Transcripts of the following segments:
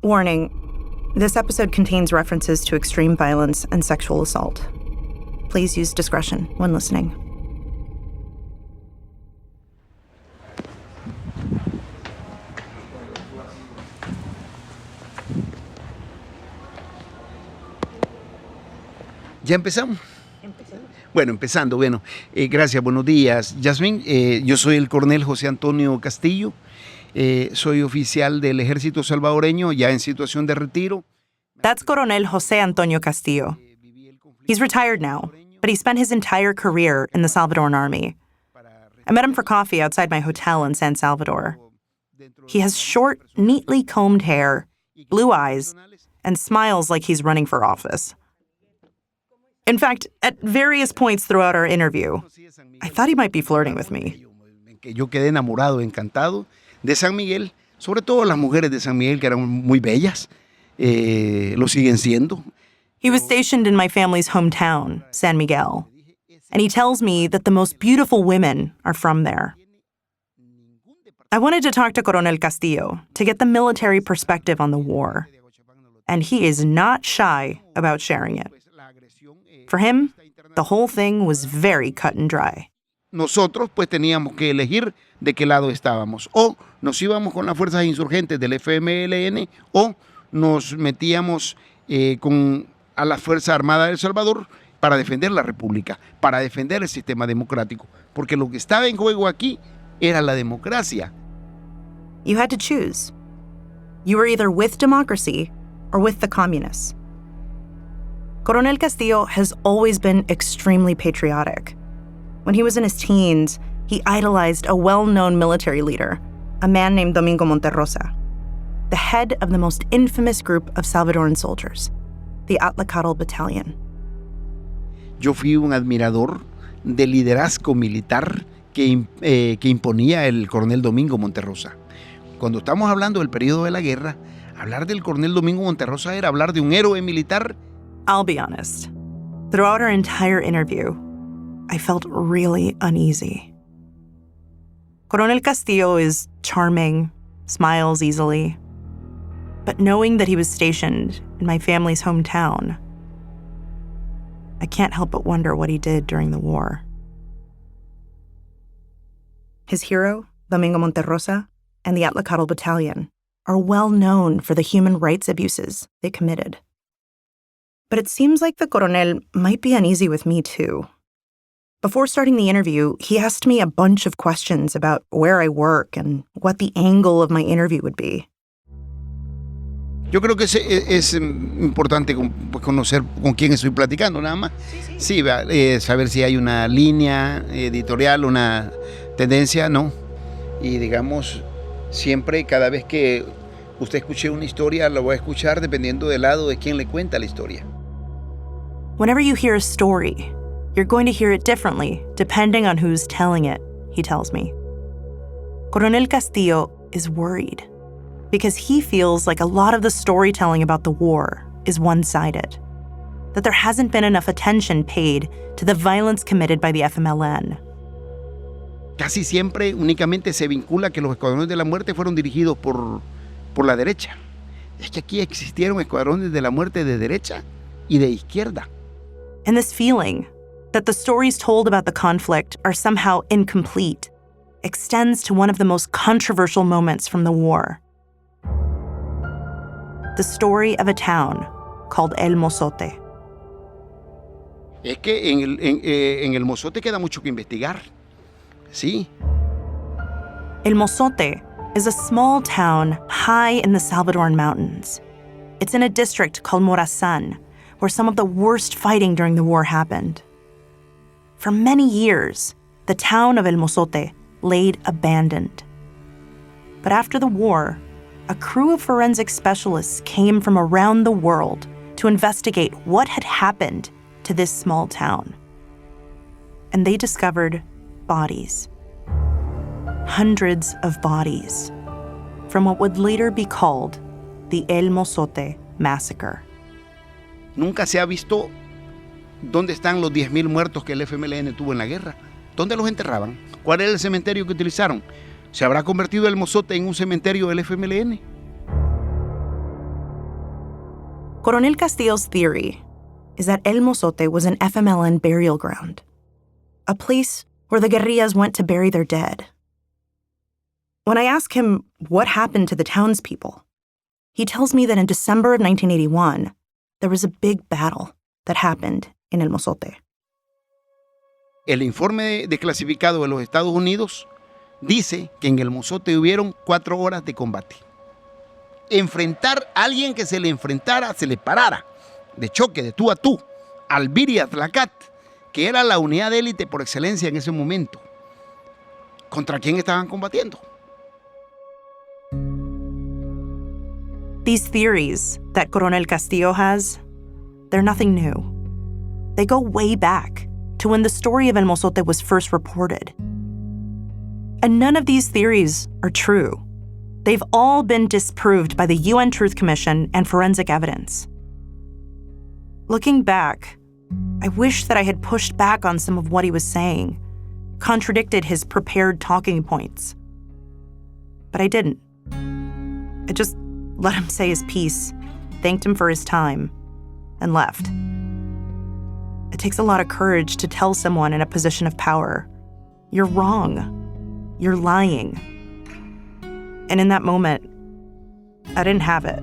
Warning, this episode contains references to extreme violence and sexual assault. Please use discretion when listening. ¿Ya empezamos? Bueno, empezando, gracias, buenos días. Yasmín, yo soy el coronel José Antonio Castillo, soy oficial del Ejército Salvadoreño, ya en situación de retiro. That's Coronel José Antonio Castillo. He's retired now, but he spent his entire career in the Salvadoran Army. I met him for coffee outside my hotel in San Salvador. He has short, neatly combed hair, blue eyes, and smiles like he's running for office. In fact, at various points throughout our interview, I thought he might be flirting with me. Yo quedé enamorado, encantado de San Miguel, sobre todo las mujeres de San Miguel que eran muy bellas, lo siguen siendo. He was stationed in my family's hometown, San Miguel, and he tells me that the most beautiful women are from there. I wanted to talk to Coronel Castillo to get the military perspective on the war, and he is not shy about sharing it. For him, the whole thing was very cut and dry. Nosotros pues teníamos que elegir de qué lado estábamos. O nos íbamos con las fuerzas insurgentes del FMLN o nos metíamos a la Fuerza Armada de El Salvador para defender la República, para defender el sistema democrático. Porque lo que estaba en juego aquí era la democracia. You had to choose. You were either with democracy or with the communists. Coronel Castillo has always been extremely patriotic. When he was in his teens, he idolized a well-known military leader, a man named Domingo Monterrosa, the head of the most infamous group of Salvadoran soldiers, the Atlacatl Battalion. Yo fui un admirador del liderazgo militar que imponía el coronel Domingo Monterrosa. Cuando estamos hablando del periodo de la guerra, hablar del coronel Domingo Monterrosa era hablar de un héroe militar. I'll be honest. Throughout our entire interview, I felt really uneasy. Coronel Castillo is charming, smiles easily. But knowing that he was stationed in my family's hometown, I can't help but wonder what he did during the war. His hero, Domingo Monterrosa, and the Atlacatl Battalion are well known for the human rights abuses they committed. But it seems like the Coronel might be uneasy with me too. Before starting the interview, he asked me a bunch of questions about where I work and what the angle of my interview would be. Yo creo que es importante conocer con quién estoy platicando, nada más. Sí, saber si hay una línea editorial, una tendencia, ¿no? Y digamos, siempre, cada vez que usted escuche una historia, la voy a escuchar dependiendo del lado de quién le cuenta la historia. Whenever you hear a story, you're going to hear it differently depending on who's telling it, he tells me. Coronel Castillo is worried because he feels like a lot of the storytelling about the war is one-sided, that there hasn't been enough attention paid to the violence committed by the FMLN. Casi siempre únicamente se vincula que los escuadrones de la muerte fueron dirigidos por la derecha. Es que aquí existieron escuadrones de la muerte de derecha y de izquierda. And this feeling that the stories told about the conflict are somehow incomplete extends to one of the most controversial moments from the war. The story of a town called El Mozote. Es que en el Mozote queda mucho que investigar. Sí. El Mozote is a small town high in the Salvadoran mountains. It's in a district called Morazán, where some of the worst fighting during the war happened. For many years, the town of El Mozote laid abandoned. But after the war, a crew of forensic specialists came from around the world to investigate what had happened to this small town. And they discovered bodies. Hundreds of bodies from what would later be called the El Mozote Massacre. Nunca se ha visto dónde están los 10,000 muertos que el FMLN tuvo en la guerra. ¿Dónde los enterraban? ¿Cuál era el cementerio que utilizaron? ¿Se habrá convertido el Mozote en un cementerio del FMLN? Coronel Castillo's theory is that El Mozote was an FMLN burial ground, a place where the guerrillas went to bury their dead. When I ask him what happened to the townspeople, he tells me that in December of 1981, there was a big battle that happened in El Mozote. El informe de clasificado de los Estados Unidos dice que en el Mozote hubieron 4 horas de combate. Enfrentar a alguien que se le enfrentara, se le parara, de choque, de tú a tú, al Viri Atlacat, que era la unidad de élite por excelencia en ese momento. ¿Contra quién estaban combatiendo? These theories that Coronel Castillo has, they're nothing new. They go way back to when the story of El Mozote was first reported. And none of these theories are true. They've all been disproved by the UN Truth Commission and forensic evidence. Looking back, I wish that I had pushed back on some of what he was saying, contradicted his prepared talking points. But I didn't. I just let him say his piece, thanked him for his time, and left. It takes a lot of courage to tell someone in a position of power, "You're wrong. You're lying." And in that moment, I didn't have it.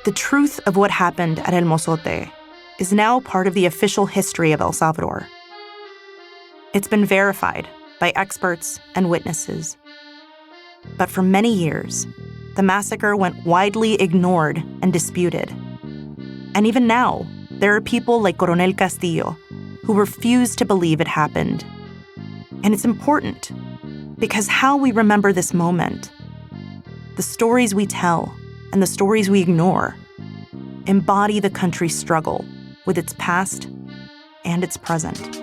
The truth of what happened at El Mozote is now part of the official history of El Salvador. It's been verified by experts and witnesses. But for many years, the massacre went widely ignored and disputed. And even now, there are people like Coronel Castillo who refuse to believe it happened. And it's important because how we remember this moment, the stories we tell and the stories we ignore, embody the country's struggle with its past and its present.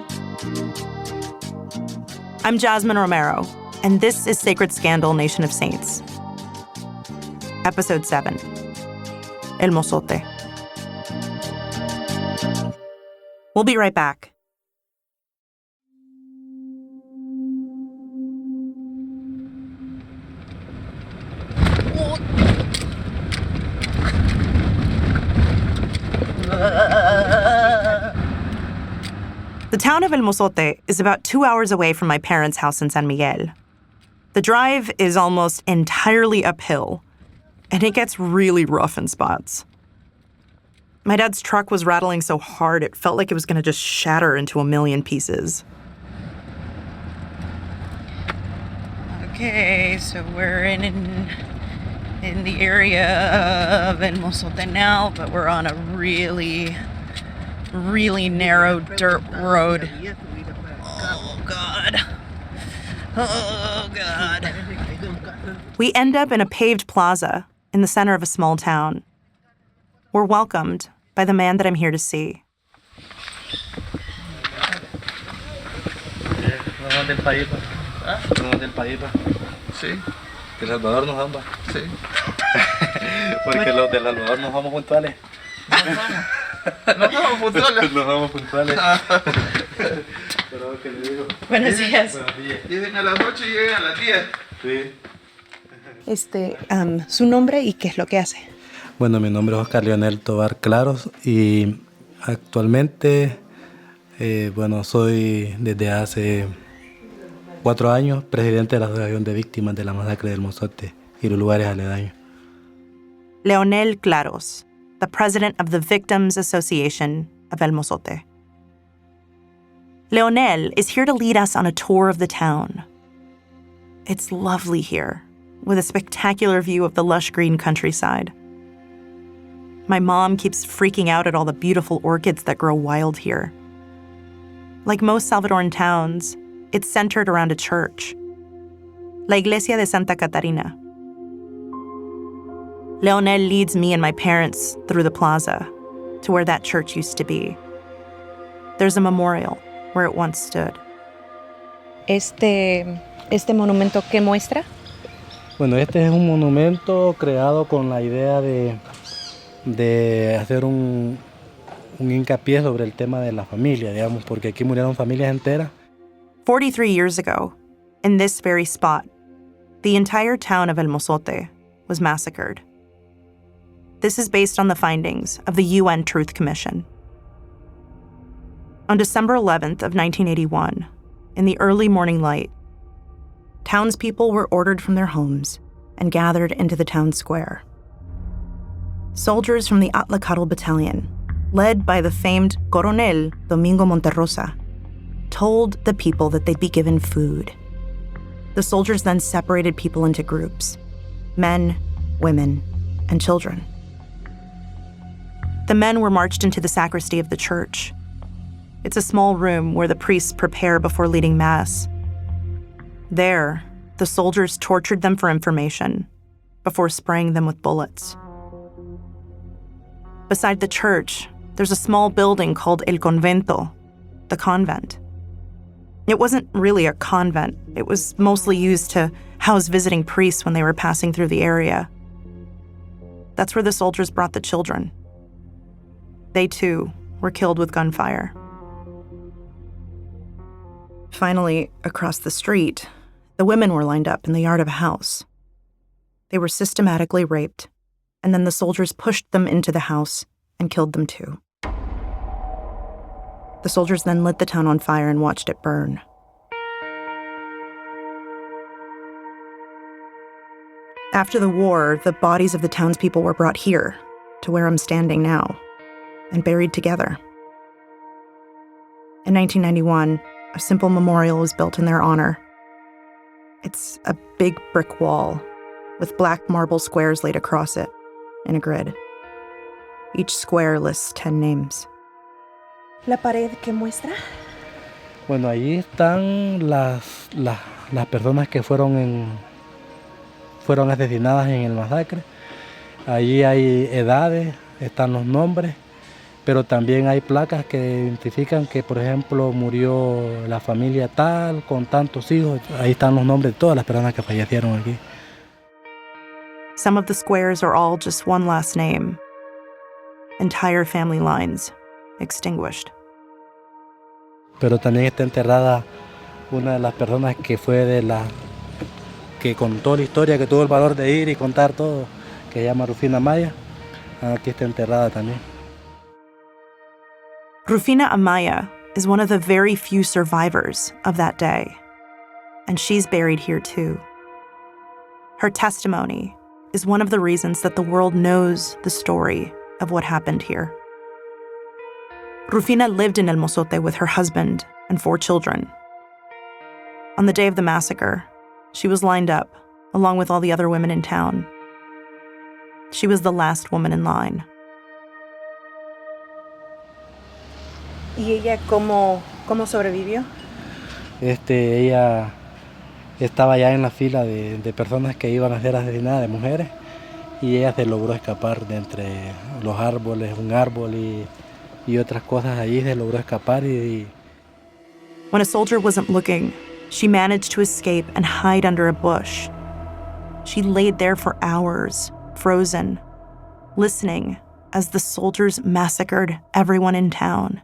I'm Jasmine Romero, and this is Sacred Scandal, Nation of Saints. Episode 7, El Mozote. We'll be right back. The town of El Mozote is about 2 hours away from my parents' house in San Miguel. The drive is almost entirely uphill, and it gets really rough in spots. My dad's truck was rattling so hard it felt like it was going to just shatter into a million pieces. Okay, so we're in the area of El Mozote now, but we're on a really narrow dirt road. Oh, God. Oh, God. We end up in a paved plaza in the center of a small town. We're welcomed by the man that I'm here to see. ¿Nos del país? ¿Nos del país? Sí. ¿De Salvador nos vamos? Sí. Porque los de Salvador nos vamos puntuales. Nos vamos puntuales. Nos vamos puntuales. Pero ¿qué le digo? Buenos días. Buenos días. Lleguen a las 8 y lleguen a las 10. Sí. Su nombre y qué es lo que hace. Bueno, mi nombre es Oscar Leonel Tobar Claros y actualmente, soy desde hace 4 años presidente de la Asociación de Víctimas de la Masacre del Mozote y los lugares aledaños. Leonel Claros, the president of the Victims Association of El Mozote. Leonel is here to lead us on a tour of the town. It's lovely here, with a spectacular view of the lush green countryside. My mom keeps freaking out at all the beautiful orchids that grow wild here. Like most Salvadoran towns, it's centered around a church, La Iglesia de Santa Catarina. Leonel leads me and my parents through the plaza to where that church used to be. There's a memorial where it once stood. Este monumento, ¿qué muestra? Bueno, este es un monumento creado con la idea de hacer un hincapié sobre el tema de la familia, digamos, porque aquí murieron familias enteras. 43 years ago, in this very spot, The entire town of El Mozote was massacred. This is based on the findings of the UN Truth Commission. On December 11th of 1981, in the early morning light, townspeople were ordered from their homes and gathered into the town square. Soldiers from the Atlacatl Battalion, led by the famed Coronel Domingo Monterrosa, told the people that they'd be given food. The soldiers then separated people into groups: men, women, and children. The men were marched into the sacristy of the church. It's a small room where the priests prepare before leading Mass. There, the soldiers tortured them for information before spraying them with bullets. Beside the church, there's a small building called El Convento, the convent. It wasn't really a convent. It was mostly used to house visiting priests when they were passing through the area. That's where the soldiers brought the children. They, too, were killed with gunfire. Finally, across the street, the women were lined up in the yard of a house. They were systematically raped, and then the soldiers pushed them into the house and killed them too. The soldiers then lit the town on fire and watched it burn. After the war, the bodies of the townspeople were brought here, to where I'm standing now, and buried together. In 1991, a simple memorial was built in their honor. It's a big brick wall with black marble squares laid across it in a grid. Each square lists 10 names. La pared que muestra. Bueno, allí están las personas que fueron asesinadas en el masacre. Allí hay edades, están los nombres, pero también hay placas que identifican que, por ejemplo, murió la familia tal, con tantos hijos. Ahí están los nombres de todas las personas que fallecieron aquí. Some of the squares are all just one last name. Entire family lines extinguished. Pero también está enterrada una de las personas que fue que contó la historia, que tuvo el valor de ir y contar todo, que se llama Rufina Amaya. Aquí está enterrada también. Rufina Amaya is one of the very few survivors of that day, and she's buried here too. Her testimony is one of the reasons that the world knows the story of what happened here. Rufina lived in El Mozote with her husband and 4 children. On the day of the massacre, she was lined up along with all the other women in town. She was the last woman in line. ¿Y ella cómo sobrevivió? Ella estaba ya en la fila de personas que iban a ser asesinadas, de mujeres, y ella se logró escapar de entre los árboles, un árbol y otras cosas allí, se logró escapar y... When a soldier wasn't looking, she managed to escape and hide under a bush. She laid there for hours, frozen, listening as the soldiers massacred everyone in town,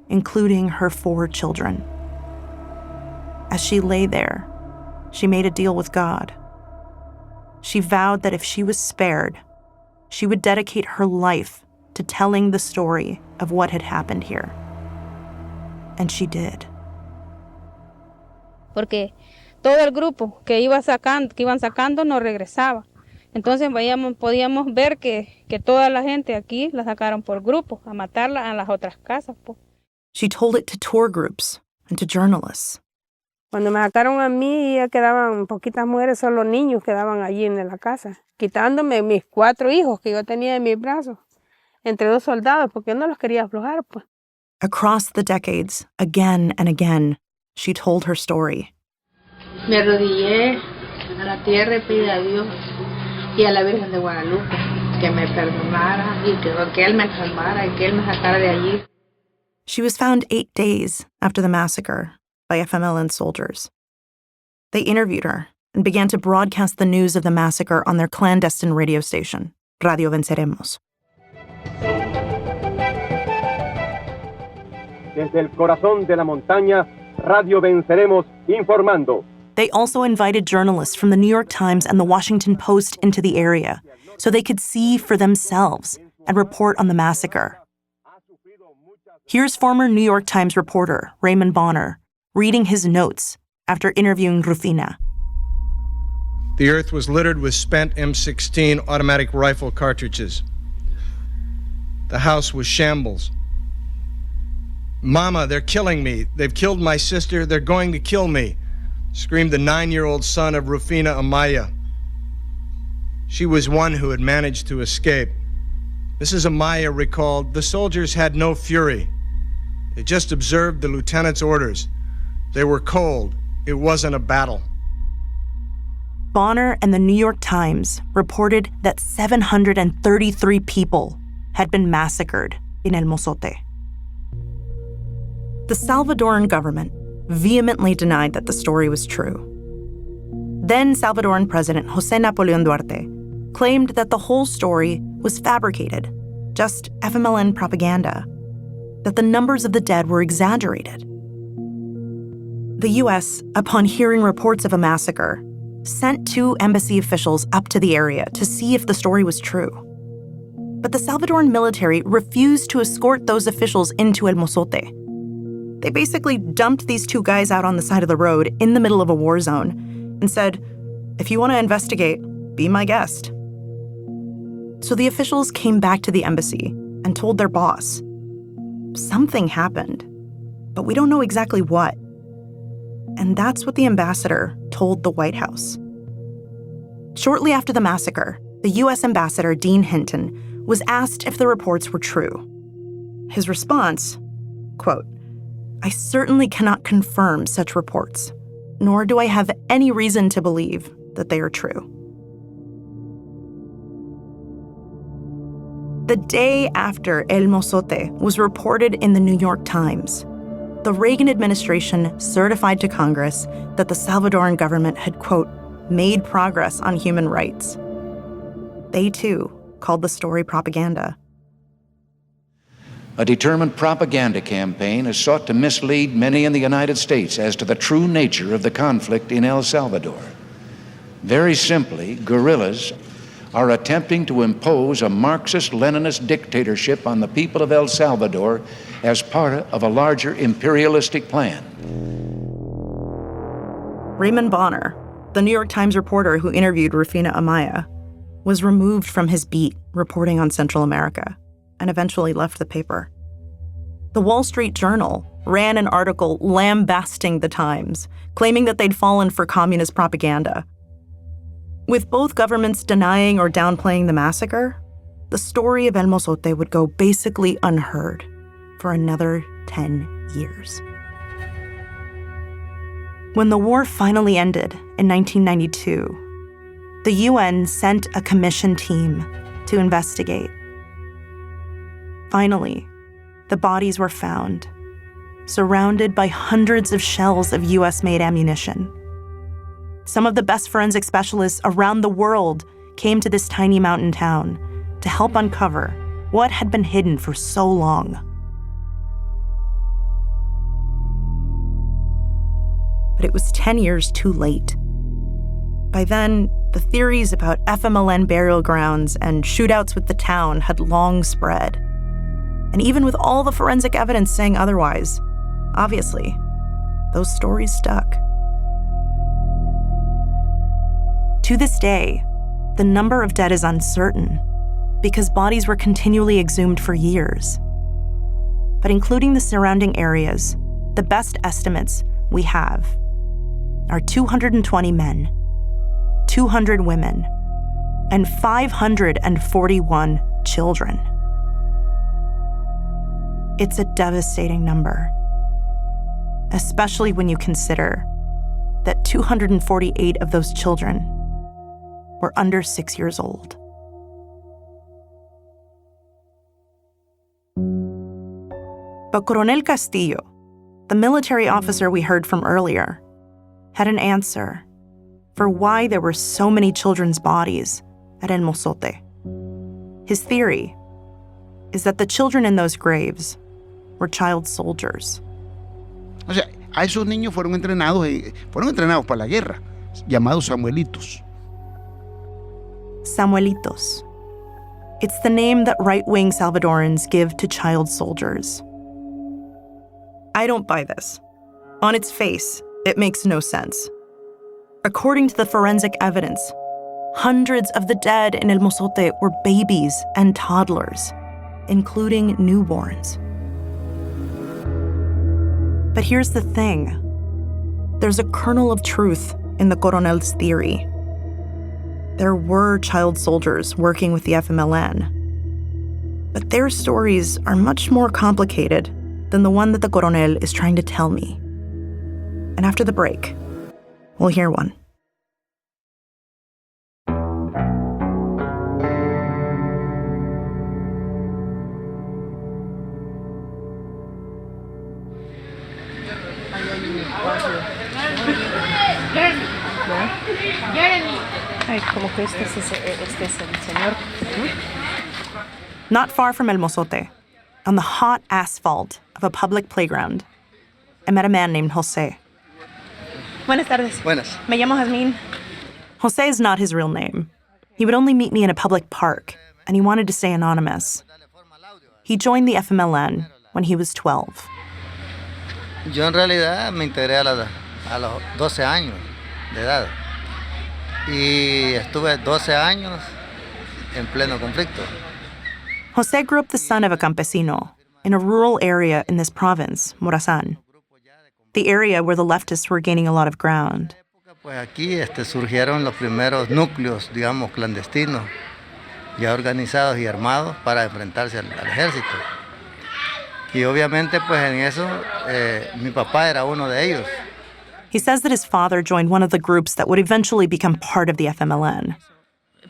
including her 4 children. As she lay there, she made a deal with God. She vowed that if she was spared, she would dedicate her life to telling the story of what had happened here. And she did. Porque todo el grupo que iban sacando no regresaba. Entonces podíamos ver que toda la gente aquí la sacaron por grupo a matarla a las otras casas. Pues. She told it to tour groups and to journalists. Cuando me sacaron a mí, ya quedaban poquitas mujeres, solo niños quedaban allí en la casa, quitándome mis 4 hijos que yo tenía en mis brazos, entre 2 soldados, porque yo no los quería aflojar, pues. Across the decades, again and again, she told her story. Me arrodillé a la tierra y pedí a Dios y a la Virgen de Guadalupe que me perdonara y que Él me salvara y que Él me sacara de allí. She was found 8 days after the massacre by FMLN soldiers. They interviewed her and began to broadcast the news of the massacre on their clandestine radio station, Radio Venceremos. Desde el corazón de la montaña, Radio Venceremos informando. They also invited journalists from the New York Times and the Washington Post into the area so they could see for themselves and report on the massacre. Here's former New York Times reporter Raymond Bonner reading his notes after interviewing Rufina. The earth was littered with spent M16 automatic rifle cartridges. The house was shambles. "Mama, they're killing me. They've killed my sister. They're going to kill me," screamed the 9-year-old son of Rufina Amaya. She was one who had managed to escape. Mrs. Amaya recalled, "The soldiers had no fury. They just observed the lieutenant's orders. They were cold. It wasn't a battle." Bonner and the New York Times reported that 733 people had been massacred in El Mozote. The Salvadoran government vehemently denied that the story was true. Then Salvadoran President José Napoleón Duarte claimed that the whole story was fabricated, just FMLN propaganda, that the numbers of the dead were exaggerated. The U.S., upon hearing reports of a massacre, sent 2 embassy officials up to the area to see if the story was true. But the Salvadoran military refused to escort those officials into El Mozote. They basically dumped these 2 guys out on the side of the road in the middle of a war zone and said, "If you want to investigate, be my guest." So the officials came back to the embassy and told their boss, "Something happened, but we don't know exactly what." And that's what the ambassador told the White House. Shortly after the massacre, the U.S. ambassador, Dean Hinton, was asked if the reports were true. His response, quote, "I certainly cannot confirm such reports, nor do I have any reason to believe that they are true." The day after El Mozote was reported in the New York Times, the Reagan administration certified to Congress that the Salvadoran government had, quote, "made progress on human rights." They, too, called the story propaganda. A determined propaganda campaign has sought to mislead many in the United States as to the true nature of the conflict in El Salvador. Very simply, guerrillas are attempting to impose a Marxist-Leninist dictatorship on the people of El Salvador as part of a larger imperialistic plan. Raymond Bonner, the New York Times reporter who interviewed Rufina Amaya, was removed from his beat reporting on Central America and eventually left the paper. The Wall Street Journal ran an article lambasting the Times, claiming that they'd fallen for communist propaganda. With both governments denying or downplaying the massacre, the story of El Mozote would go basically unheard for another 10 years. When the war finally ended in 1992, the UN sent a commission team to investigate. Finally, the bodies were found, surrounded by hundreds of shells of US-made ammunition. Some of the best forensic specialists around the world came to this tiny mountain town to help uncover what had been hidden for so long. But it was 10 years too late. By then, the theories about FMLN burial grounds and shootouts with the town had long spread. And even with all the forensic evidence saying otherwise, obviously, those stories stuck. To this day, the number of dead is uncertain because bodies were continually exhumed for years. But including the surrounding areas, the best estimates we have are 220 men, 200 women, and 541 children. It's a devastating number, especially when you consider that 248 of those children were under 6 years old. But Coronel Castillo, the military officer we heard from earlier, had an answer for why there were so many children's bodies at El Mozote. His theory is that the children in those graves were child soldiers. O sea, a esos niños fueron entrenados para la guerra, llamados Samuelitos. Samuelitos. It's the name that right-wing Salvadorans give to child soldiers. I don't buy this. On its face, it makes no sense. According to the forensic evidence, hundreds of the dead in El Mozote were babies and toddlers, including newborns. But here's the thing. There's a kernel of truth in the Coronel's theory. There were child soldiers working with the FMLN. But their stories are much more complicated than the one that the Coronel is trying to tell me. And after the break, we'll hear one. Ay, como que este es el señor. Not far from El Mozote, on the hot asphalt of a public playground, I met a man named Jose. Buenas tardes. Buenas. Me llamo Jazmín. Jose is not his real name. He would only meet me in a public park, and he wanted to stay anonymous. He joined the FMLN when he was 12. Yo en realidad me integré a los 12 años de edad y estuve 12 años en pleno conflicto. Jose grew up the son of a campesino in a rural area in this province, Morazán, the area where the leftists were gaining a lot of ground. Pues aquí surgieron los primeros núcleos, digamos, clandestinos, ya organizados y armados para enfrentarse al ejército. Y obviamente, pues en eso, mi papá era uno de ellos. He says that his father joined one of the groups that would eventually become part of the FMLN.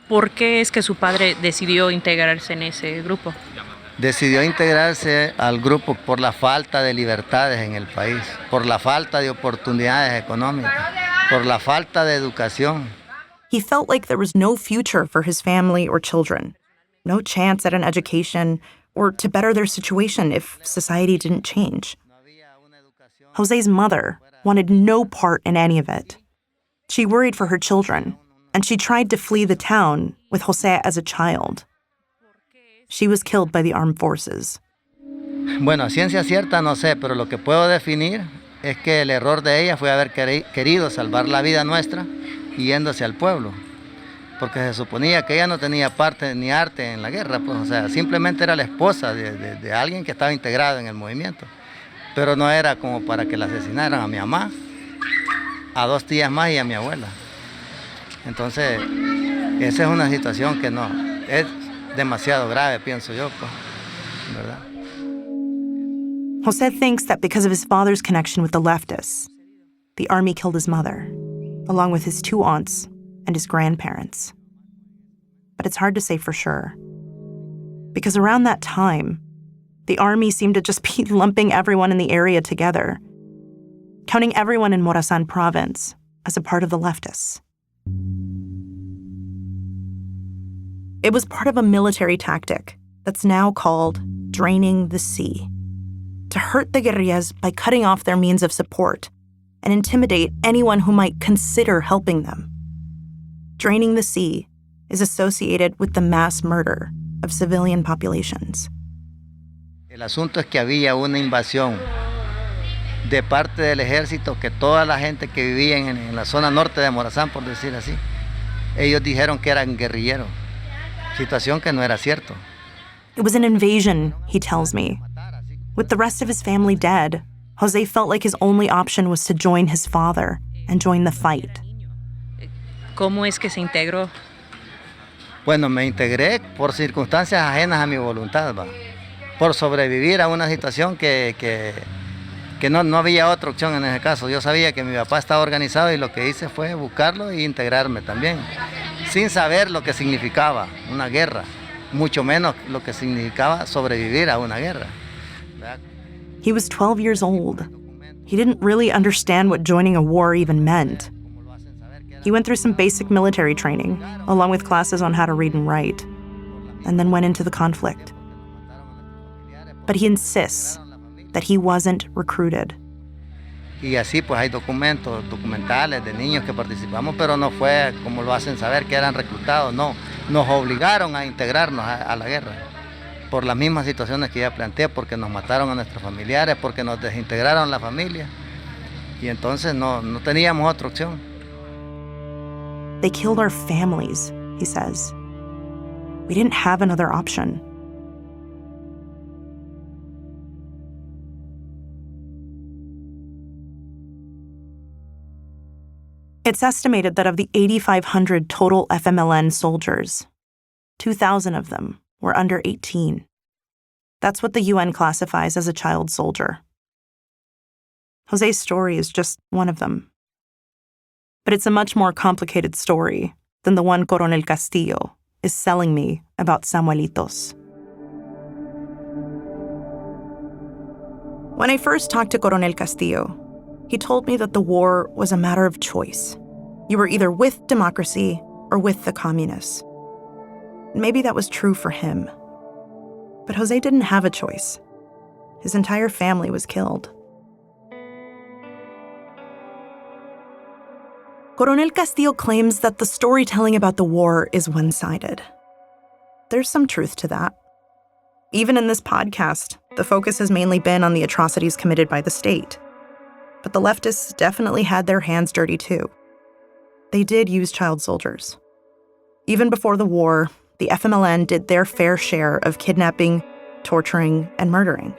¿Por qué es que su padre decidió integrarse en ese grupo? Decidió integrarse al grupo por la falta de libertades en el país, por la falta de oportunidades económicas, por la falta de educación. He felt like there was no future for his family or children, no chance at an education or to better their situation if society didn't change. Jose's mother wanted no part in any of it. She worried for her children, and she tried to flee the town with Jose as a child. She was killed by the armed forces. Bueno, a ciencia cierta no sé, pero lo que puedo definir es que el error de ella fue haber querido salvar la vida nuestra yéndose al pueblo, porque se suponía que ella no tenía parte ni arte en la guerra, pues, o sea, simplemente era la esposa de alguien que estaba integrado en el movimiento, pero no era como para que la asesinaran a mi mamá, a 2 tías más y a mi abuela. Entonces, esa es una situación que no, es demasiado grave, pienso yo, pues, ¿verdad? Jose thinks that because of his father's connection with the leftists, the army killed his mother, along with his 2 aunts and his grandparents. But it's hard to say for sure. Because around that time, the army seemed to just be lumping everyone in the area together, counting everyone in Morazán province as a part of the leftists. It was part of a military tactic that's now called draining the sea, to hurt the guerrillas by cutting off their means of support and intimidate anyone who might consider helping them. Draining the sea is associated with the mass murder of civilian populations. El asunto es que había una invasión de parte del ejército que toda la gente que vivía en la zona norte de Morazán, por decir así, ellos dijeron que eran guerrilleros, situación que no era cierto. It was an invasion, he tells me. With the rest of his family dead, Jose felt like his only option was to join his father and join the fight. ¿Cómo es que se integró? Bueno, me integré por circunstancias ajenas a mi voluntad, ¿va? Por sobrevivir a una situación que no había otra opción en ese caso. Yo sabía que mi papá estaba organizado y lo que hice fue buscarlo e integrarme también, sin saber lo que significaba una guerra, mucho menos lo que significaba sobrevivir a una guerra. He was 12 years old. He didn't really understand what joining a war even meant. He went through some basic military training, along with classes on how to read and write, and then went into the conflict. But he insists that he wasn't recruited. Y así pues hay documentales de niños que participamos, pero no fue como lo hacen saber que eran reclutados, no. Nos obligaron a integrarnos a la guerra por las mismas situaciones que ya planteé, porque nos mataron a nuestros familiares, porque nos desintegraron la familia y entonces no teníamos otra opción. They killed our families, he says. We didn't have another option. It's estimated that of the 8,500 total FMLN soldiers, 2,000 of them were under 18. That's what the UN classifies as a child soldier. Jose's story is just one of them. But it's a much more complicated story than the one Coronel Castillo is selling me about Samuelitos. When I first talked to Coronel Castillo, he told me that the war was a matter of choice. You were either with democracy or with the communists. Maybe that was true for him. But Jose didn't have a choice. His entire family was killed. Coronel Castillo claims that the storytelling about the war is one-sided. There's some truth to that. Even in this podcast, the focus has mainly been on the atrocities committed by the state. But the leftists definitely had their hands dirty too. They did use child soldiers. Even before the war, the FMLN did their fair share of kidnapping, torturing, and murdering.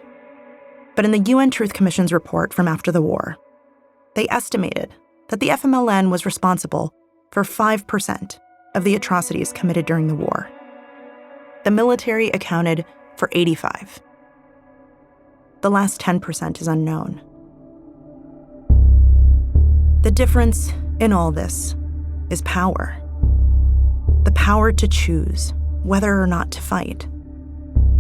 But in the UN Truth Commission's report from after the war, they estimated that the FMLN was responsible for 5% of the atrocities committed during the war. The military accounted for 85%. The last 10% is unknown. The difference in all this is power. The power to choose whether or not to fight.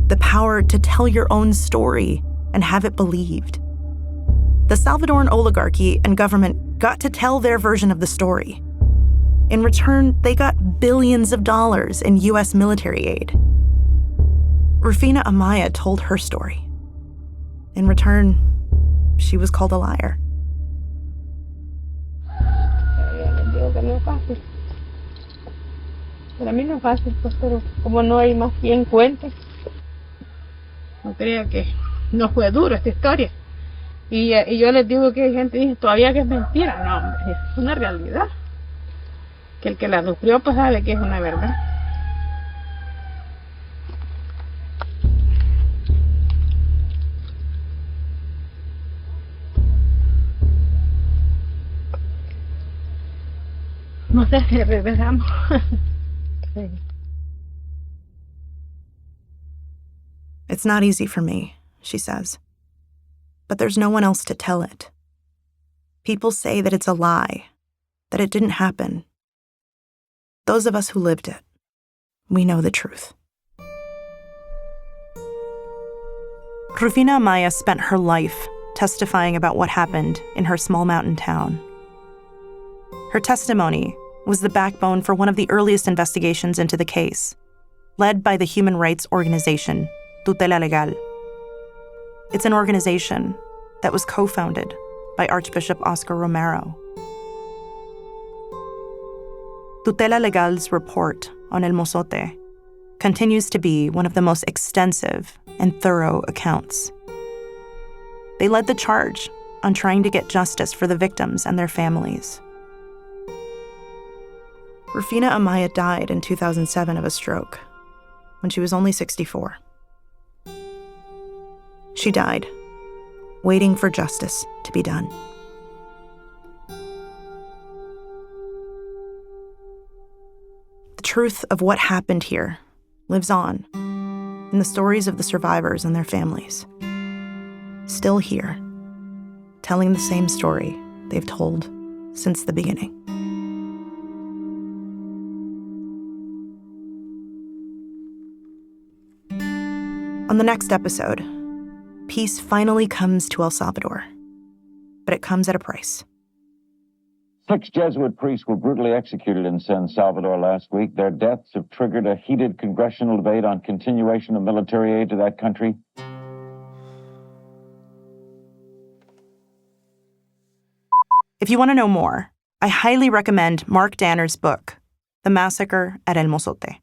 The power to tell your own story and have it believed. The Salvadoran oligarchy and government got to tell their version of the story. In return, they got billions of dollars in US military aid. Rufina Amaya told her story. In return, she was called a liar. Digo que no es fácil. Para mí no es fácil, pues, pero como no hay más quien cuente, no crea que no fue duro esta historia. Y yo les digo que hay gente que dice todavía que es mentira. No, hombre, es una realidad. Que el que la sufrió pues sabe que es una verdad. No sé si regresamos. Sí. It's not easy for me, she says. But there's no one else to tell it. People say that it's a lie, that it didn't happen. Those of us who lived it, we know the truth. Rufina Amaya spent her life testifying about what happened in her small mountain town. Her testimony was the backbone for one of the earliest investigations into the case, led by the human rights organization, Tutela Legal. It's an organization that was co-founded by Archbishop Oscar Romero. Tutela Legal's report on El Mozote continues to be one of the most extensive and thorough accounts. They led the charge on trying to get justice for the victims and their families. Rufina Amaya died in 2007 of a stroke when she was only 64. She died, waiting for justice to be done. The truth of what happened here lives on in the stories of the survivors and their families. Still here, telling the same story they've told since the beginning. On the next episode, peace finally comes to El Salvador, but it comes at a price. 6 Jesuit priests were brutally executed in San Salvador last week. Their deaths have triggered a heated congressional debate on continuation of military aid to that country. If you want to know more, I highly recommend Mark Danner's book, The Massacre at El Mozote.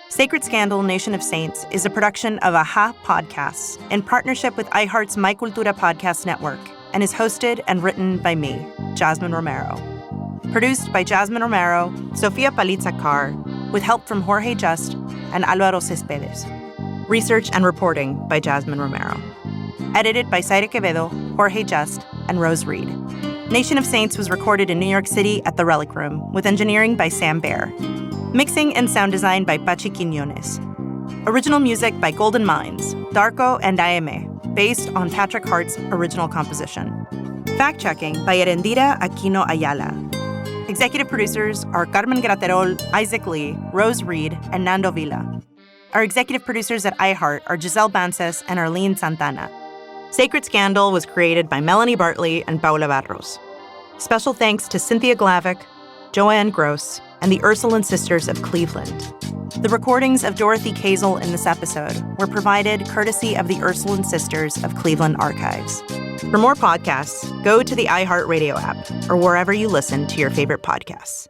Sacred Scandal, Nation of Saints is a production of AHA Podcasts in partnership with iHeart's My Cultura podcast network and is hosted and written by me, Jasmine Romero. Produced by Jasmine Romero, Sofia Palitza-Carr, with help from Jorge Just and Álvaro Céspedes. Research and reporting by Jasmine Romero. Edited by Zaire Quevedo, Jorge Just, and Rose Reed. Nation of Saints was recorded in New York City at the Relic Room, with engineering by Sam Baer. Mixing and sound design by Pachi Quiñones. Original music by Golden Minds, Darko and Aime, based on Patrick Hart's original composition. Fact-checking by Erendira Aquino Ayala. Executive producers are Carmen Graterol, Isaac Lee, Rose Reed, and Nando Villa. Our executive producers at iHeart are Giselle Bances and Arlene Santana. Sacred Scandal was created by Melanie Bartley and Paula Barros. Special thanks to Cynthia Glavick, Joanne Gross, and the Ursuline Sisters of Cleveland. The recordings of Dorothy Kazel in this episode were provided courtesy of the Ursuline Sisters of Cleveland Archives. For more podcasts, go to the iHeartRadio app or wherever you listen to your favorite podcasts.